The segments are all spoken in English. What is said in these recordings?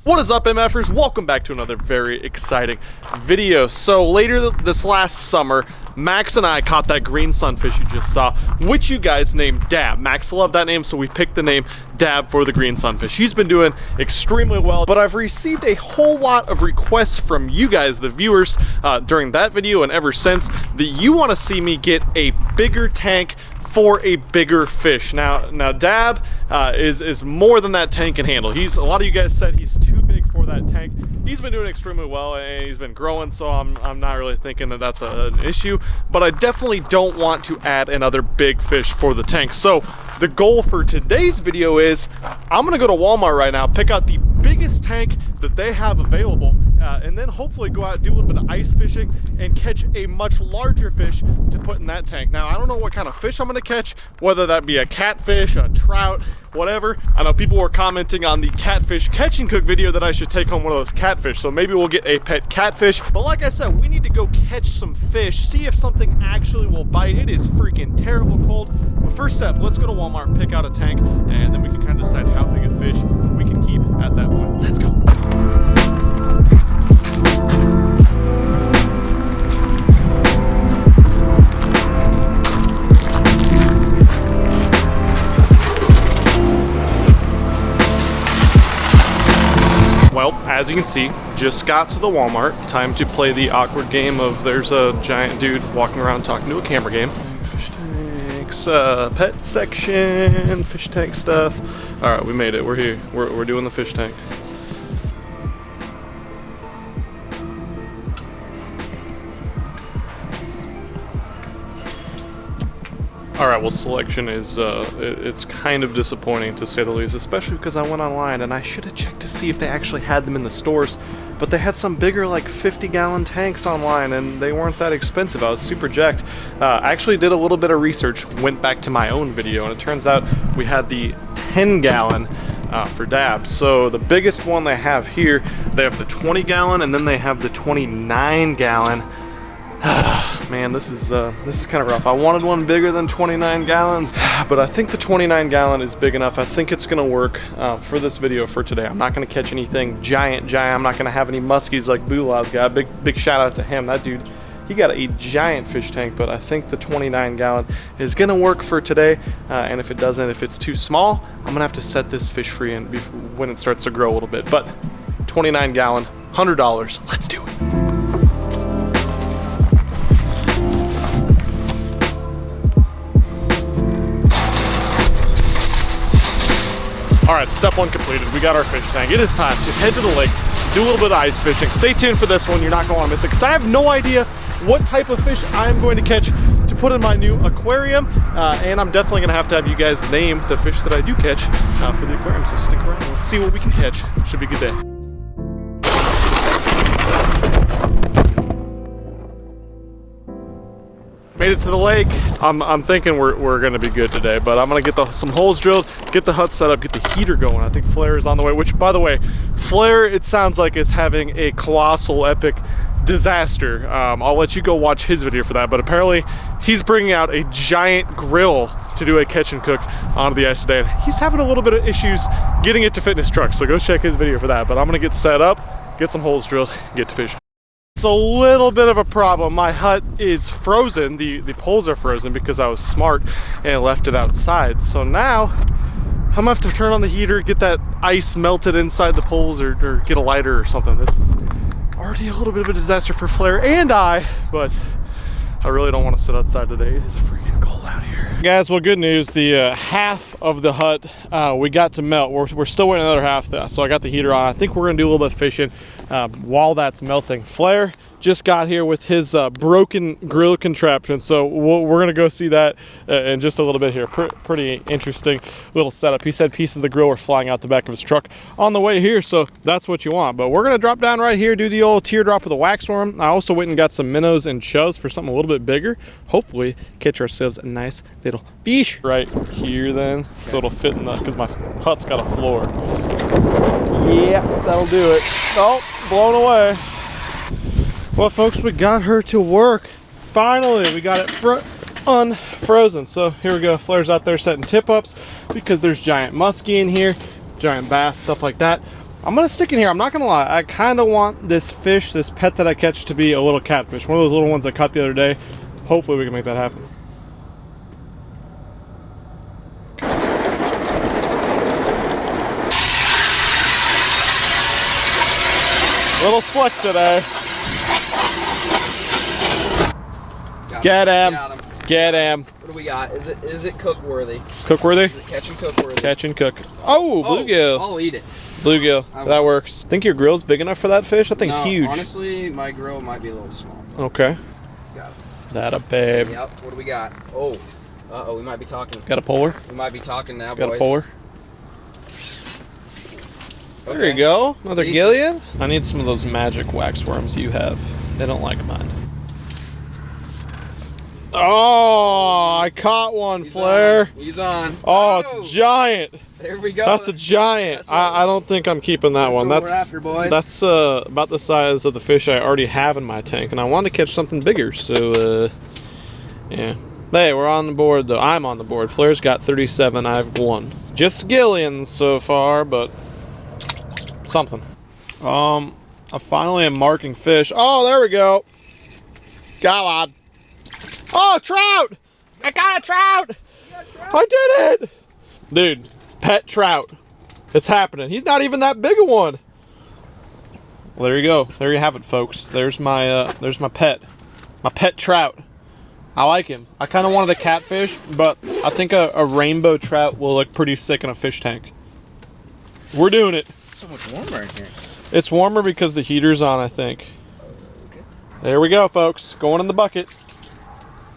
What is up, MFers? Welcome back to another very exciting video. So later this last summer, Max and I caught that green sunfish you just saw, which you guys named Dab. Max loved that name, so we picked the name Dab for the green sunfish. He's been doing extremely well, but I've received a whole lot of requests from you guys, the viewers, during that video and ever since, that you want to see me get a bigger tank for a bigger fish. Now Dab is more than that tank can handle. A lot of you guys said he's too big for that tank. He's been doing extremely well and he's been growing, so I'm not really thinking that that's an issue, but I definitely don't want to add another big fish for the tank. So the goal for today's video is I'm gonna go to Walmart right now, pick out the biggest tank that they have available, and then hopefully go out and do a little bit of ice fishing and catch a much larger fish to put in that tank. Now, I don't know what kind of fish I'm gonna catch, whether that be a catfish, a trout, whatever. I know people were commenting on the catfish catch and cook video that I should take home one of those catfish, so maybe we'll get a pet catfish. But like I said, we need to go catch some fish, see if something actually will bite. It is freaking terrible cold. But first step, let's go to Walmart, pick out a tank, and then we can kind of decide how big a fish we can keep at that point. Let's go. Well, as you can see, just got to the Walmart. Time to play the awkward game of there's a giant dude walking around talking to a camera game. Fish tanks, pet section, fish tank stuff. All right, we made it. We're here. We're doing the fish tank. All right, well, selection is, it's kind of disappointing to say the least, especially because I went online and I should have checked to see if they actually had them in the stores, but they had some bigger, like 50-gallon tanks online and they weren't that expensive. I was super jacked. I actually did a little bit of research, went back to my own video, and it turns out we had the 10-gallon for Dab. So the biggest one they have here, they have the 20-gallon and then they have the 29-gallon. Man, this is kind of rough. I wanted one bigger than 29 gallons, but I think the 29-gallon is big enough. I think it's gonna work for this video for today. I'm not gonna catch anything giant. I'm not gonna have any muskies like Boolah's got. Big shout out to him. That dude, he got a giant fish tank, but I think the 29-gallon is gonna work for today. And if it doesn't, if it's too small, I'm gonna have to set this fish free and when it starts to grow a little bit. But 29-gallon, $100. Let's do it. All right, step one completed. We got our fish tank. It is time to head to the lake, do a little bit of ice fishing. Stay tuned for this one. You're not going to want to miss it because I have no idea what type of fish I'm going to catch to put in my new aquarium. And I'm definitely going to have you guys name the fish that I do catch for the aquarium. So stick around. Let's see what we can catch. Should be a good day. Made it to the lake. I'm thinking we're gonna be good today, but I'm gonna get some holes drilled, get the hut set up, get the heater going. I think Flair is on the way, which, by the way, Flair, it sounds like, is having a colossal epic disaster. I'll let you go watch his video for that, but apparently he's bringing out a giant grill to do a catch and cook onto the ice today. And he's having a little bit of issues getting it to fit in his truck, so go check his video for that. But I'm gonna get set up, get some holes drilled, get to fishing. It's a little bit of a problem. My hut is frozen. The poles are frozen because I was smart and left it outside. So now I'm gonna have to turn on the heater, get that ice melted inside the poles, or get a lighter or something. This is already a little bit of a disaster for Flair and I, but I really don't want to sit outside today. It is freaking cold out here. Guys, well, good news. The half of the hut we got to melt. We're still waiting another half, so I got the heater on. I think we're gonna do a little bit of fishing while that's melting. Flair just got here with his broken grill contraption, so we're gonna go see that in just a little bit here. Pretty interesting little setup. He said pieces of the grill were flying out the back of his truck on the way here, so that's what you want. But we're gonna drop down right here, do the old teardrop with a wax worm. I also went and got some minnows and chubs for something a little bit bigger. Hopefully catch ourselves a nice little fish right here then, so it'll fit in the, because my hut's got a floor. Yeah, that'll do it. Oh, blown away. Well, folks, we got her to work. Finally, we got it unfrozen. So here we go. Flair's out there setting tip ups because there's giant muskie in here, giant bass, stuff like that. I'm gonna stick in here. I'm not gonna lie. I kind of want this fish, this pet that I catch, to be a little catfish. One of those little ones I caught the other day. Hopefully we can make that happen. Little slick today. Get him. Get him. What do we got? Is it cook worthy? Cook worthy? Catch and cook worthy. Catch and cook. Oh, bluegill. I'll eat it. Bluegill. That works. Think your grill's big enough for that fish? That thing's huge. Honestly, my grill might be a little small. Okay. Got it. That a babe. Yep. What do we got? Oh. Uh-oh, we might be talking. Got a puller? We might be talking now, Got boys. a puller? Okay. There you go. Another Gillian. I need some of those magic wax worms you have. They don't like mine. Oh, I caught one, Flair. He's on. Oh, it's a giant. There we go. That's a giant. I don't think I'm keeping that one. That's what we're after, boys. That's about the size of the fish I already have in my tank, and I want to catch something bigger. So, yeah. Hey, we're on the board though. I'm on the board. Flair's got 37. I've 1. Just Gillians so far, but something. I finally am marking fish. Oh, there we go. God. Oh, trout! I got a trout! I did it! Dude, pet trout. It's happening. He's not even that big a one. Well, there you go. There you have it, folks. There's my pet. My pet trout. I like him. I kind of wanted a catfish, but I think a rainbow trout will look pretty sick in a fish tank. We're doing it. It's so much warmer in here. It's warmer because the heater's on, I think. Okay. There we go, folks. Going in the bucket.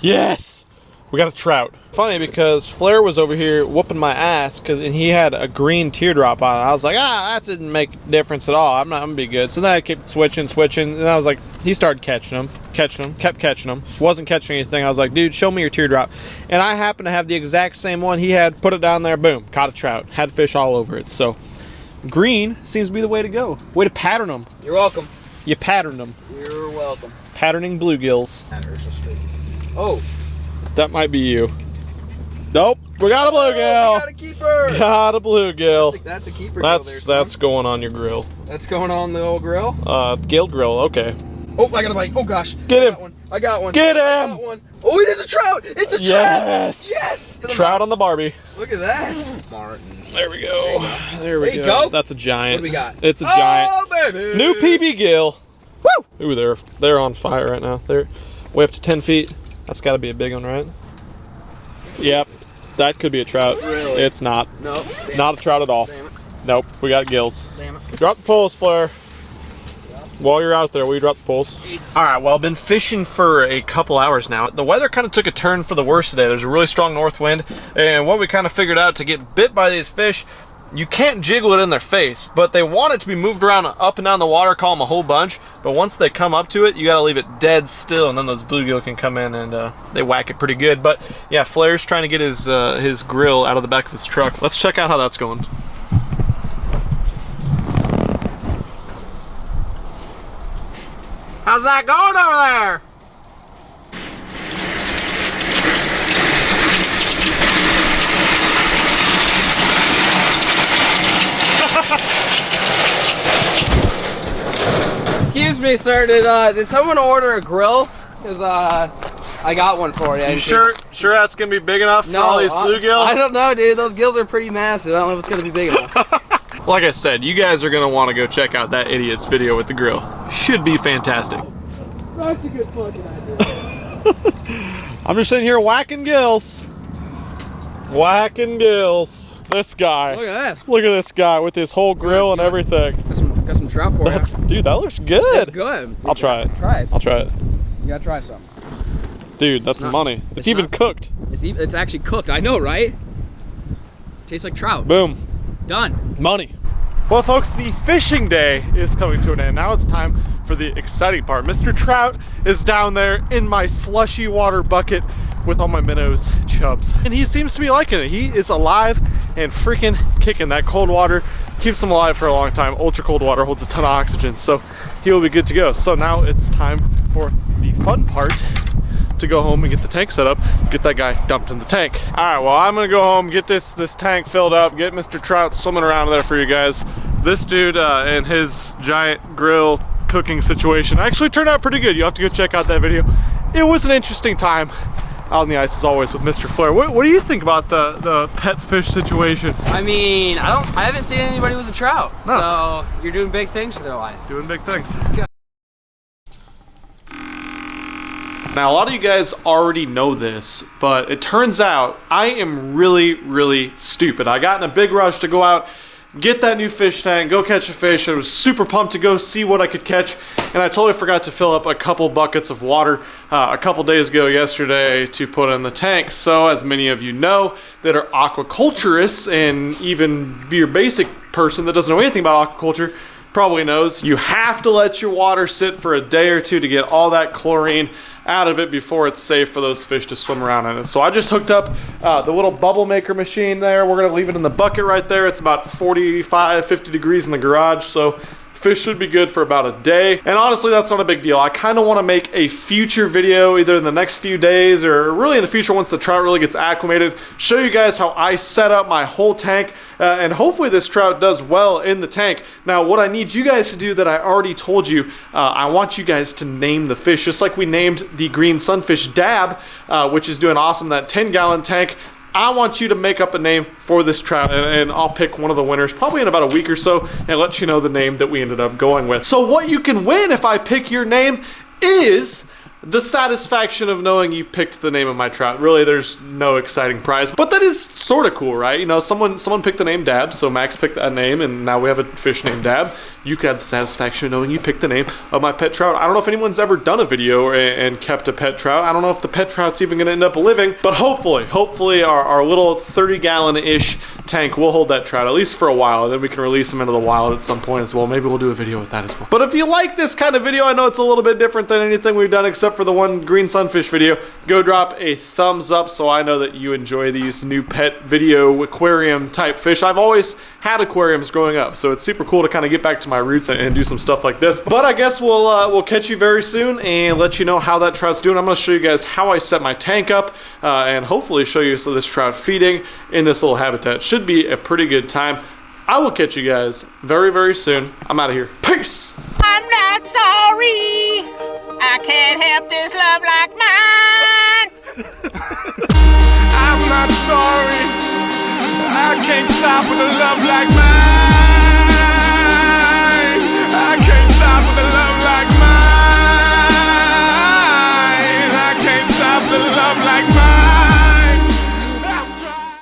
Yes! We got a trout. Funny because Flair was over here whooping my ass and he had a green teardrop on it. I was like, that didn't make a difference at all. I'm gonna be good. So then I kept switching, and I was like, he started catching them, kept catching them. Wasn't catching anything. I was like, dude, show me your teardrop. And I happened to have the exact same one he had, put it down there, boom, caught a trout. Had fish all over it. So green seems to be the way to go. Way to pattern them. You're welcome. You patterned them. You're welcome. Patterning bluegills. Oh. That might be you. Nope. We got a bluegill. We got a keeper. Got a bluegill. That's a keeper. That's going on your grill. That's going on the old grill. Gill grill. Okay. Oh, I got a bite. Oh gosh. Get him. I got one. Get him. I got one. Oh, it is a trout. It's a trout. Yes. Yes. Trout on the Barbie. Look at that. Martin. There we go. There we go. That's a giant. What do we got? It's a giant. Oh baby. New PB gill. Woo! Ooh, they're on fire right now. They're way up to 10 feet. That's got to be a big one, right? Yep. That could be a trout. Really? It's not. Nope. Not a trout at all. Damn it. Nope. We got gills. Damn it. Drop the poles, Flair. While you're out there, will you drop the poles? All right, well, I've been fishing for a couple hours now. The weather kind of took a turn for the worse today. There's a really strong north wind, and what we kind of figured out, to get bit by these fish, you can't jiggle it in their face, but they want it to be moved around up and down the water, call them a whole bunch, but once they come up to it, you gotta leave it dead still, and then those bluegill can come in and they whack it pretty good. But yeah, Flair's trying to get his grill out of the back of his truck. Let's check out how that's going. How's that going over there? Excuse me, sir. Did someone order a grill? Because I got one for you. You sure that's gonna be big enough for all these bluegill? I don't know, dude. Those gills are pretty massive. I don't know if it's gonna be big enough. Like I said, you guys are gonna want to go check out that idiot's video with the grill. Should be fantastic. That's a good fucking idea. I'm just sitting here whacking gills. Whacking gills. This guy. Look at that. Look at this guy with his whole grill and everything. Got some trout for you. Dude, that looks good. It's good. I'll try it. Try it. I'll try it. You gotta try some. Dude, that's money. It's even cooked. It's actually cooked. I know, right? Tastes like trout. Boom. Done. Money. Well, folks, the fishing day is coming to an end. Now it's time for the exciting part. Mr. Trout is down there in my slushy water bucket with all my minnows, chubs. And he seems to be liking it. He is alive and freaking kicking. That cold water keeps him alive for a long time. Ultra cold water holds a ton of oxygen, so he will be good to go. So now it's time for the fun part, to go home and get the tank set up, get that guy dumped in the tank. All right, well, I'm gonna go home, get this tank filled up, get Mr. Trout swimming around there for you guys. This dude and his giant grill cooking situation actually turned out pretty good. You have to go check out that video. It was an interesting time out on the ice as always with Mr. Flair. What do you think about the pet fish situation? I mean, I haven't seen anybody with a trout. No. So you're doing big things in their life. Doing big things. Let's go. Now, a lot of you guys already know this, but it turns out I am really, really stupid. I got in a big rush to go out, get that new fish tank, go catch a fish. I was super pumped to go see what I could catch, and I totally forgot to fill up a couple buckets of water a couple days ago yesterday to put in the tank. So, as many of you know that are aquaculturists, and even your basic person that doesn't know anything about aquaculture probably knows, you have to let your water sit for a day or two to get all that chlorine out of it before it's safe for those fish to swim around in it. So I just hooked up the little bubble maker machine there. We're gonna leave it in the bucket right there. It's about 45, 50 degrees in the garage, so fish should be good for about a day. And honestly, that's not a big deal. I kind of want to make a future video either in the next few days or really in the future once the trout really gets acclimated, show you guys how I set up my whole tank, and hopefully this trout does well in the tank. Now, what I need you guys to do that I already told you, I want you guys to name the fish, just like we named the green sunfish Dab, which is doing awesome in that 10-gallon tank. I want you to make up a name for this trout, and I'll pick one of the winners probably in about a week or so and let you know the name that we ended up going with. So what you can win if I pick your name is the satisfaction of knowing you picked the name of my trout. Really, there's no exciting prize, but that is sort of cool, right? You know, someone picked the name Dab, so Max picked that name, and now we have a fish named Dab. You could have the satisfaction of knowing you picked the name of my pet trout. I don't know if anyone's ever done a video and kept a pet trout. I don't know if the pet trout's even gonna end up living, but hopefully our little 30-gallon-ish tank will hold that trout, at least for a while, and then we can release him into the wild at some point as well. Maybe we'll do a video with that as well. But if you like this kind of video, I know it's a little bit different than anything we've done except for the one green sunfish video, go drop a thumbs up so I know that you enjoy these new pet video aquarium type fish. I've always had aquariums growing up, so it's super cool to kind of get back to my roots and do some stuff like this. But I guess we'll catch you very soon and let you know how that trout's doing. I'm going to show you guys how I set my tank up and hopefully show you this trout feeding in this little habitat. Should be a pretty good time. I will catch you guys very, very soon. I'm out of here. Peace! I'm not sorry. I can't help this love like mine. I'm not sorry. I can't stop with a love like mine. I can't stop with a love like mine. I can't stop with a love like mine.